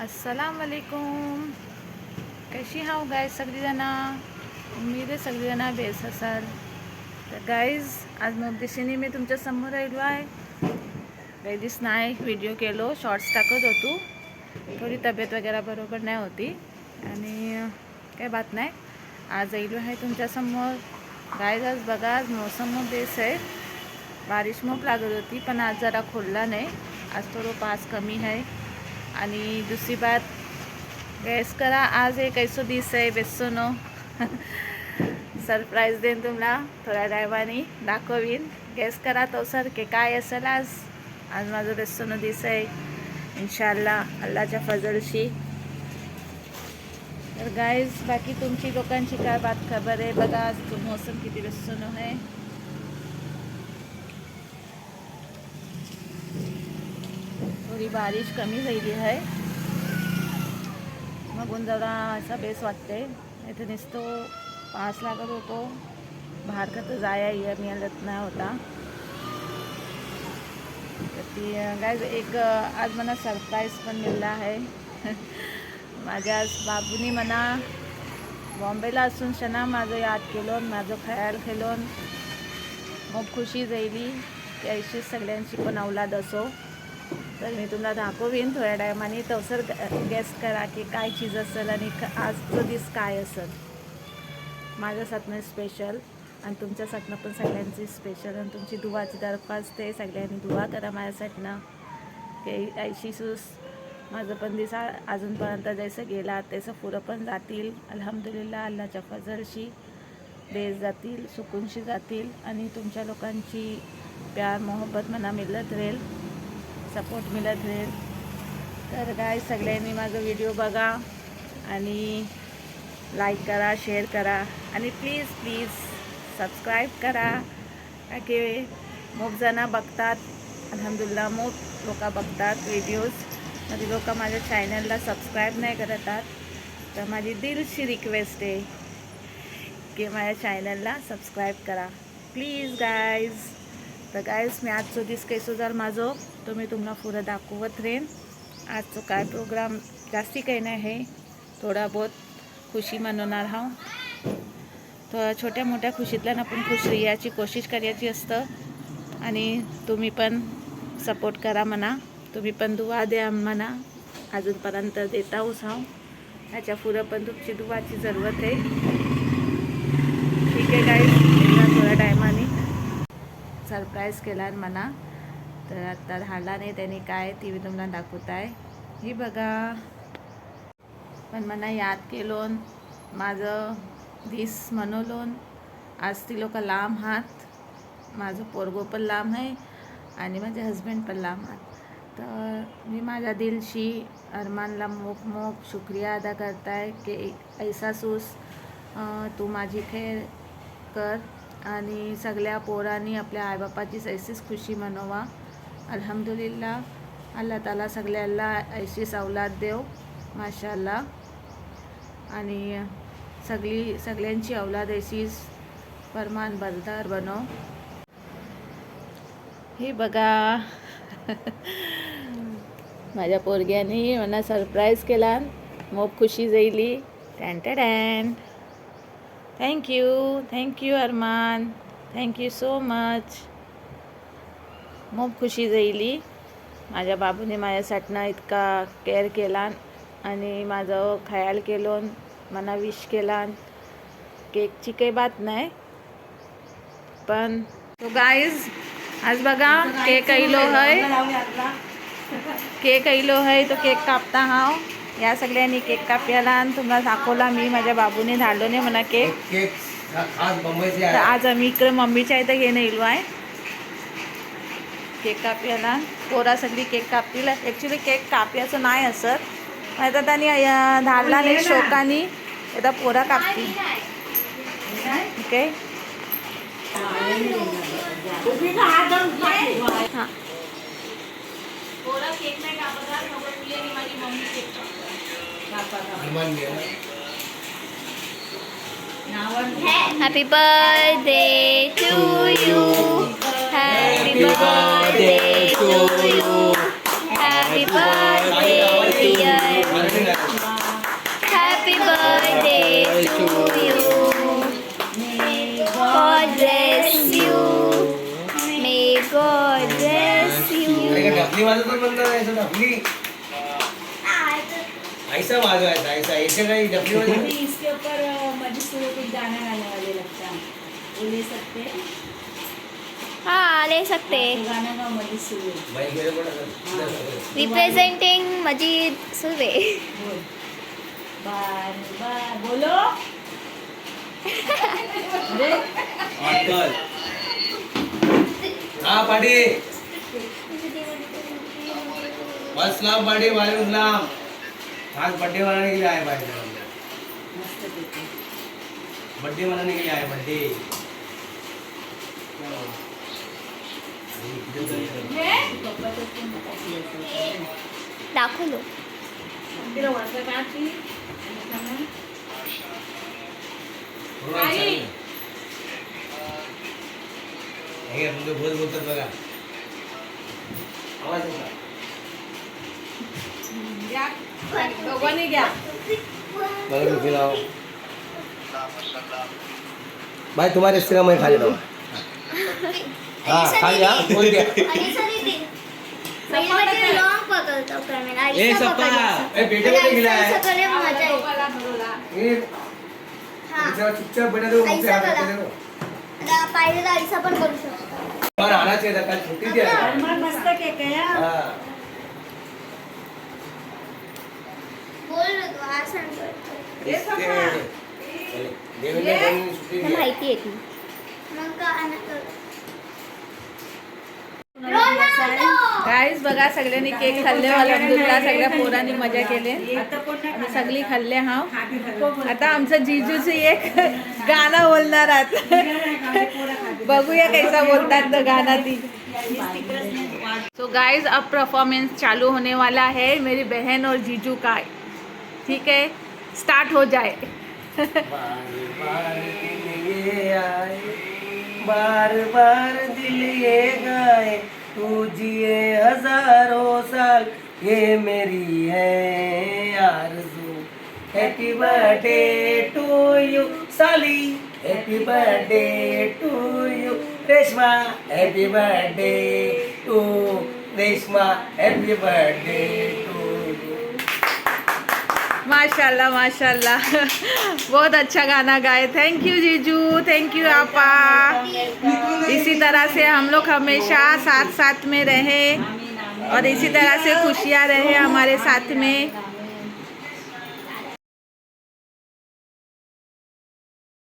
अस्सलाम वालेकुम. कशी हाव गाईज सगळीजणं. उम्मीद आहे सगळीजणं बेस असाल. तर गाईज आज मगदिशीने मी तुमच्या समोर राहिलो आहे. काही दिवस नाही व्हिडिओ केलो, शॉर्ट्स टाकत होतो. थोडी तब्येत वगैरे बरोबर नाही होती आणि काही बात नाही. आज येलो आहे तुमच्यासमोर. गाईज आज बघा, आज मौसम बेस आहे. बारिश खूप लागत होती पण आज जरा खोलला नाही. आज थोडं पास कमी आहे. आणि दुसरी बात, गॅस करा आज एक ऐसो दिस आहे बेसोनो. सरप्राईज देईन तुम्हाला थोड्या टायमाने दाखवीन. गॅस करा तो सर के काय असेल आज. आज माझं बेसोनो दिस आहे इन्शाअल्लाह अल्लाहच्या फजलशी. तर गाईज बाकी तुमची लोकांची काय बात खबर आहे बघा. आज तो मौसम किती बेसोनो आहे. थोडी बारिश कमी झाली आहे. मग जरा असा बेस वाटते. इथे नुसतो पास लागत होतो. बाहेर का तर जाया मिळत नाही होता. तर ती गाईज एक आज मला सरप्राईज पण मिळाला आहे. माझ्या आज बाबूनी मला बॉम्बेला असून शना माझं याद केलं, माझं ख्याल केलं. मग खुशी जाईली की अशी सगळ्यांची पण औलाद असो. तर मी तुम्हाला दाखवीन थोड्या टायमाने. तवसर गेस करा की काय चीज असेल आणि आजचं दिस काय असेल. माझ्यासाठीनं स्पेशल आणि तुमच्यासाठीनं पण सगळ्यांची स्पेशल. आणि तुमची दुवाची दरखास्त आहे, सगळ्यांनी दुवा करा माझ्यासाठीनं की ऐशी सूस माझं पण दिस अजूनपर्यंत जसं गेला तसं पुढं पण जातील अल्हम्दुलिल्लाह. अल्लाहच्या फजलशी देश जातील, सुकूनशी जातील आणि तुमच्या लोकांची प्यार मोहब्बत मला मिळत राहील, सपोर्ट मिळत राहील. तर काय सगळ्यांनी माझा व्हिडिओ बघा आणि लाईक करा, शेअर करा आणि प्लीज प्लीज सबस्क्राईब करा. की खूप जणं बघतात अल्हम्दुलिल्लाह, खूप लोक बघतात व्हिडिओज. मध्ये लोक माझ्या चॅनलला सबस्क्राईब नाही करतात. तर माझी दिलची रिक्वेस्ट आहे की माझ्या चॅनलला सबस्क्राईब करा प्लीज गाईज. तर गाईज मी आजचो दिस कैसो जर माझं तो मी तुम्हाला पुढं दाखवत राहीन. आजचं काय प्रोग्राम जास्ती काही नाही आहे. थोडा बहुत खुशी मनवणार हा. तर छोट्या मोठ्या खुशीतल्या आपण खुश राहायची कोशिश करायची असतं. आणि तुम्ही पण सपोर्ट करा म्हणा, तुम्ही पण दुआ द्या म्हणा. अजूनपर्यंत देता उसाव, ह्याच्या पुढं पण तुमची दुवाची जरूरत आहे. ठीक आहे गाईज, थोड्या टायमाने सरप्राईज केला म्हणा. तर आता राहिला नाही त्याने काय ती मी तुम्हाला दाखवत आहे. ही बघा, पण मला याद केलोन माझं दिस मनवलोन. आज ती लोक लांब हात, माझं पोरगो पण लांब आहे आणि माझे हस्बंड पण लांब हात. तर मी माझ्या दिलशी अरमानला मोक मोक शुक्रिया अदा करताय की ऐसा सूस तू माझी खैर कर आणि सगळ्या पोरांनी आपल्या आईबापाचीच ऐसीच खुशी मनवा. अल्हम्दुलिल्लाह, अल्लाह ताला सगळ्याला ऐशीच औलाद देव माशाअल्लाह. आणि सगळ्यांची औलाद ऐशीच फरमान बरदार बनव. हे बघा माझ्या पोरग्याने मला सरप्राईज केला, खूप खुशी जाईली. टॅन थँक्यू अरमान, थँक्यू सो मच. खूप खुशी जाईली. माझ्या बाबूने माझ्यासाठीनं इतका केअर केला आणि माझं ख्याल केलं, मला विश केला. केकची काही बात नाही पण तो गाईज आज बघा केक ऐलो है तो केक कापता हाव. या सगळ्यांनी केक कापयाला आणि तुम्हाला दाखवला मी. माझ्या बाबूने धाडलो नाही म्हणा केक. तर आज आम्ही इकडे मम्मीच्या इथं घेऊन येलो आहे केक कापयाला. पोरा सगळी केक कापतील. ॲक्च्युली केक कापयाचं नाही असत, आता त्यांनी धाडला नाही शोकानी. आता पोरा कापतील. ओके हां, पोरा केक नाही कापणार. माझी mummy cake happy birthday to you, happy birthday to you, happy birthday dear डफली ऐसा वाजवायचा ऐसा ऐसे काही डफली वाजवायची. अभी इसके ऊपर मजी सुरू कुछ गाना गाने वाले लगता है, वो ले सकते हैं. हाँ ले सकते. तो गाना का मजी सुरू. बाई मेरे को ना रिप्रेझेंटिंग मजीद सुर्वे. बोल. बार बार बोलो. अरे अंकल हाँ पार्टी वालेकुम पार्टी वालेकुम सलाम. आज बर्थडे मनाने के लिए आए भाई. मस्त पैकी. बर्थडे मनाने के लिए आए बर्थडे. पप्पाचं पण टाकलं असेल. दाखवलो. तिला वाटलं का ती? हे तुमचे बोल बोलतात बघा. आवाज येतो. घ्या. दोघांनी घ्या. बघा मी खिलाओ. भाई तुम्हारे सिरा मैं खा लेता हूँ. हाँ खा लिया बोल दिया. लॉन्ग पकडतो कॅमेरा. ए सप्पा ए बेटे को नहीं खिलाया है. करे मजा येईल. दोघाला धरूला. ये हाँ चुपचाप बेटा दो मुझे ऐसा हाथ करा. दे दो. आता पाहिजे तर ऐसा पण करू शकतो. और आना चाहिए था कल छुट्टी थी आज. मग मस्त केक आहे हा. हाँ बोल ना तू आज सांगतो. ये सप्पा. देवेंद्र ने छुट्टी दी. माहिती आहे ती. मग का आणतो. गाईज बघा सगळ्यांनी केक खाल्ले अलहमदुलिल्लाह. सगळ्या पोरांनी मजा केली. आम्ही सगळी खाल्ले. हा आता आमचं जीजूची एक गाणं बोलणार आहात. बघूया कैसा बोलतात तो गाना ती. सो गाइज अब परफॉर्मेंस चालू होने वाला है मेरी बहन और जीजू का. ठीक है स्टार्ट हो जाए. बार बार दिल ये गाए तू जिए हजारों साल ये मेरी है आरज़ू. हैप्पी बर्थडे टू यू साली. Happy birthday to you Reshma. Happy birthday to Reshma. Happy birthday to you. माशाल्लाह माशाल्लाह. बहुत अच्छा गाना गाए. थैंक यू जीजू. थैंक यू आपा. इसी तरह से हम लोग हमेशा साथ साथ में रहे और इसी तरह से खुशियाँ रहे हमारे साथ में.